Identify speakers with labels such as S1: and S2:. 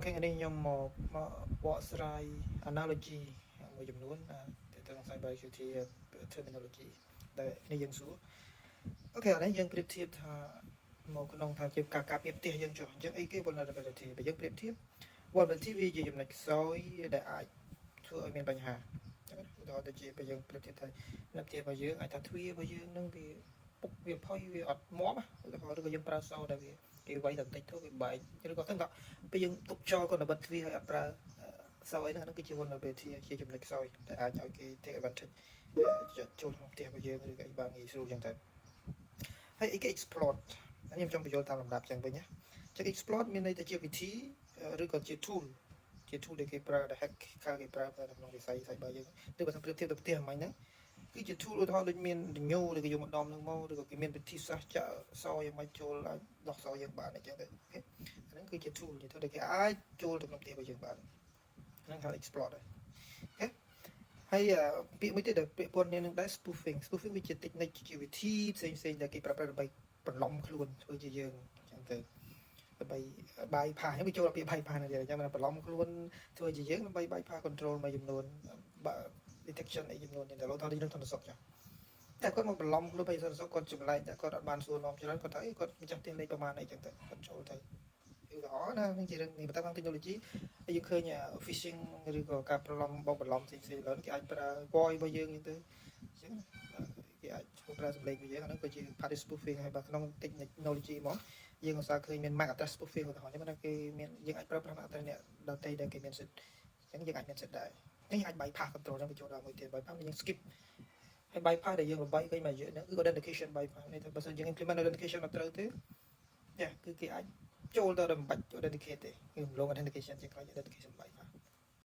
S1: Okay, ngày nay nhom bộ srai analogyមួយចំនួនទៅត្រង់ cyber security terminology ដែលនេះយើងសួរអូខេឥឡូវយើងប្រៀបធៀបថាមកក្នុងថាជាការប្រៀបធៀបយើងចុះអញ្ចឹងអីគេ vulnerability បើយើងប្រៀបធៀប vulnerability វាជាចំណុចខ្សោយដែលអាចធ្វើឲ្យមានបញ្ហាអញ្ចឹងឧទាហរណ៍ដូចជាបើយើងប្រៀបធៀបថានៅផ្ទះរបស់យើងអាចថាទ្វាររបស់យើងនឹងវាពុកវាផុយវាអត់មាំឧទាហរណ៍ឬក៏យើងប្រើសោដែលវាគេវាយតែបន្តិចទៅវាបែកឬក៏ទៅពេលយើងទុកចោលគាត់នៅបិទទ្វារហើយអត់ប្រើសោអីហ្នឹងគឺជា vulnerability ជាចំណុចខ្សោយដែលអាចឲ្យគេ take advantage ចូលក្នុងផ្ទះរបស់យើងឬក៏អីបានងាយស្រួលចឹងទៅហើយអីគេ exploit ខ្ញុំចង់បញ្យល់តាមលំដាប់ចឹងវិញណាចឹង exploit មានន័យថាជាវិធីឬក៏ជា tool ដែលគេប្រើដែល hacker គេប្រើក្នុងវិស័យ cyber យើងឬបើថាប្រៀបធៀបទៅផ្ទះហ្នឹងគឺជា tool ឧទាហរណ៍ដូចមានដញូឬក៏យកមកដំនឹងមកឬក៏គេមានវិធីសាស្ត្រចាក់សយ៉ាងម៉េចចូលអាចដោះសយើងបានអញ្ចឹងទៅអូខេអាហ្នឹងគឺជា tool ដែលគេអាចចូលទៅក្នុងផ្ទះរបស់យើងបានហ្នឹងហៅ exploit ដែរអូខេហើយពាក្យមួយទៀតដែលពាក្យព័ន្ធនេះនឹងដែរ spoofing វាជា technique ជាវិធីផ្សេងដែលគេប្រើប្រាស់ដើម្បីបន្លំខ្លួនធ្វើជាយើងអញ្ចឹងទៅដើម្បីបាយផាហ្នឹងវាចូលពាក្យបាយផាហ្នឹងអញ្ចឹងបន្លំខ្លួនធ្វើជាយើងដើម្បីបាយផា control មួយចំនួន detection អីចំនួននេះដល់ដល់រឿងធនសុខចាតែគាត់មកបន្លំខ្លួនបីធនសុខគាត់ចម្លែកតែគាត់អត់បានសួរនាំច្រើនគាត់ថាអីគាត់ម្ចាស់ផ្ទះលេខប្រហែលអីចឹងទៅគាត់ចូលទៅឧទាហរណ៍ណានឹងជារឿងនេះបើតាម technology យើងឃើញ phishing ឬក៏ការបន្លំផ្សេងៗឡើងគេអាចប្រើ voice របស់យើងទៅអញ្ចឹងគេអាចប្រើសម្លេងរបស់យើងអានោះក៏ជា party spoofing ហើយបើក្នុង technology មកយើងឧស្សាហ៍ឃើញមាន MAC address spoofing ឧទាហរណ៍ចឹងគេមានយើងអាចប្រើប្រាស់ MAC address អ្នកដទៃដែលគេមានសិទ្ធអញ្ចឹងយើងអាចមានសិទ្ធដែរនេះអាច bypass control ហ្នឹងវាចូលដល់មួយទៀត bypass យើង skip ហើយ bypass ដែលយើងរំបាយឃើញមកយើងហ្នឹងគឺ authentication bypass នេះតែបើសិនយើង implement authentication អត់ត្រូវទេគឺគេអាចចូលទៅដល់មិនបាច់ authenticate ទេគឺរំលង authentication ជាខ្លាច authentication bypass